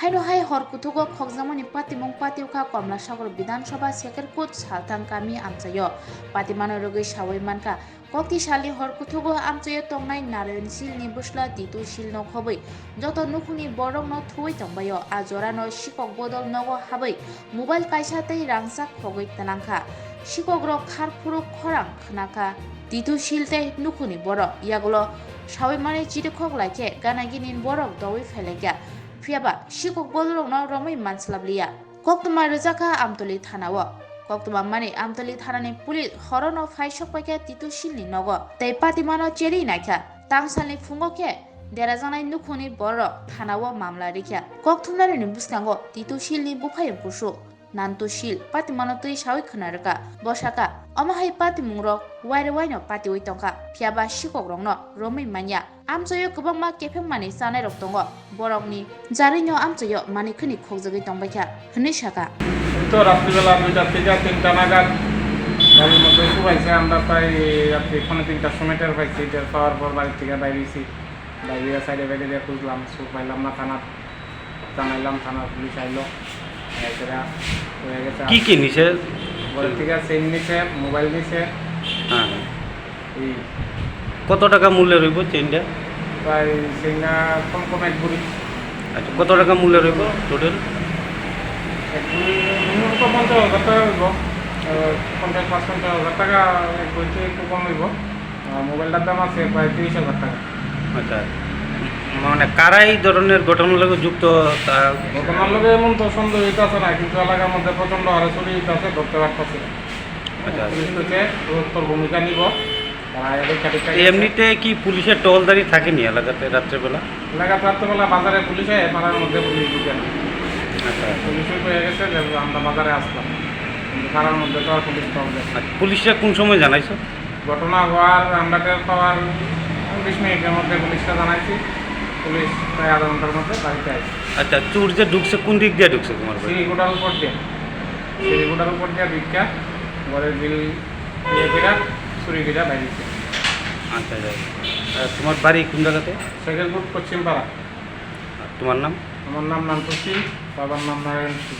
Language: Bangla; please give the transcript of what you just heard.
হাইনো হাই হরকুথুগো খকজামনি পাতিমং পাতিউখা কমলা সাগর বিধানসভা সেকেরকুট সালতাং কামি আমচাyo পাতিমানো রগৈ সাওই মানকা কক্তি সালি হরকুথুগো আমচাyo tongnai নারায়ণ শিলনি বুসলা তিতু শিল no khoboi যত নুখুনি বরং no থুই tongbayo ajora no sikok bodol nogo habai mobile kaisa tei rangsak khogoi tanangkha sikok rok kharphuru khorang khnaka Titu শিল tei নুখুনি borok yagulo সাওই mani chidikhok laike ganaginin borok doi phelegya Fiaba, Shikok Bolong no Romy Manslablia. Koktuma Rizaka Amtoli Tanawa. Koktuma Mani Amtoli Tanani Pulit Horono Faishok Pake Titu Shilni Nogo. They Patimano Cherry Naka. Tangsani Fungoke. Derazana Nukuni Boro. Tanawa Mamla Rika. Koktunari Buskango. Titu Shilni Bukay Pushu. Nanto Shil. Patimano Tui Shawik Kanaraka. Boshaka. Omahai Patimuro. Wide Wino Pati Witonka. Fiaba Shikok Rono. Romy Mania. Amsoyo kubangma kepeng mani sanai rok tongo borokni jarinyo amsoyo mani khini khokjogoi tongbaikha hne shaka তো রাত্রিবেলা 2টা থেকে 3টা নাগাদ গাড়ির মধ্যে শুবাইছে আমরা প্রায় রাত্রি 3:30টার সময় টের পাইছি টের পাওয়ার পর বাড়ি থেকে বাইরেছি বাইরে সাইডে বাইরে দিয়ে খুঁজলাম পাইলাম না থানা জানাইলাম থানার পুলিশ আইলো এছাড়া হয়ে গেছে কি নিছে বলে থেকে চেইন নিছে মোবাইল নিছে হ্যাঁ এই কত টাকা মূল্যের রইব চেইনটা প্রায় চেইনটা কম 1 ভরি আচ্ছা কত টাকা মূল্যের রইব টোটাল 1 ভরি মিনিমাম তো 50,000 টাকা হইব 50-55,000 টাকা এক ভরিতে একটু কম হইব মোবাইলটার দাম আছে প্রায় 30,000 টাকা আচ্ছা মানে কারাই ধরনের ঘটনার লগে যুক্ত ঘটনার লগে এমন তো সন্দেহ হইতেছে না কিন্তু এলাকার মধ্যে প্রচণ্ড হারে চলে যেতেছে ধরতে পারতেছে আচ্ছা পুলিশ হচ্ছে তোর ভূমিকা নিব এমনিতে কি পুলিশের টহলদারি থাকেনি এলাকাতে রাত্রেবেলা এলাকাতে রাত্রেবেলা বাজারে পুলিশ হয় পাড়ার মধ্যে পুলিশ ঢুকে না আচ্ছা পুলিশই হয়ে গেছে যে আমরা বাজারে আসলাম কিন্তু পাড়ার মধ্যে তো আর পুলিশ পাওয়া যায় আচ্ছা পুলিশরা কোন সময় জানাইছো ঘটনা হওয়ার আমরা টের পাওয়ার 20 মিনিটের মধ্যে পুলিশটা জানাইছি পুলিশ প্রায় আধা ঘন্টার মধ্যে বাড়িতে আসছে আচ্ছা চোর যে ঢুকছে কোন দিক দিয়ে ঢুকছে তোমার বাড়ি সিঁড়িগুটার উপর দিয়ে ভিক্ষা ঘরের বিল দিয়ে ফেরা চুরি ফেরা বাইরেছে আচ্ছা যাই তোমার বাড়ি কোন জায়গাতে সেকেলপুর পশ্চিম পাড়া তোমার নাম আমার নাম নানটুসি বাবার নাম নারায়ণ সিং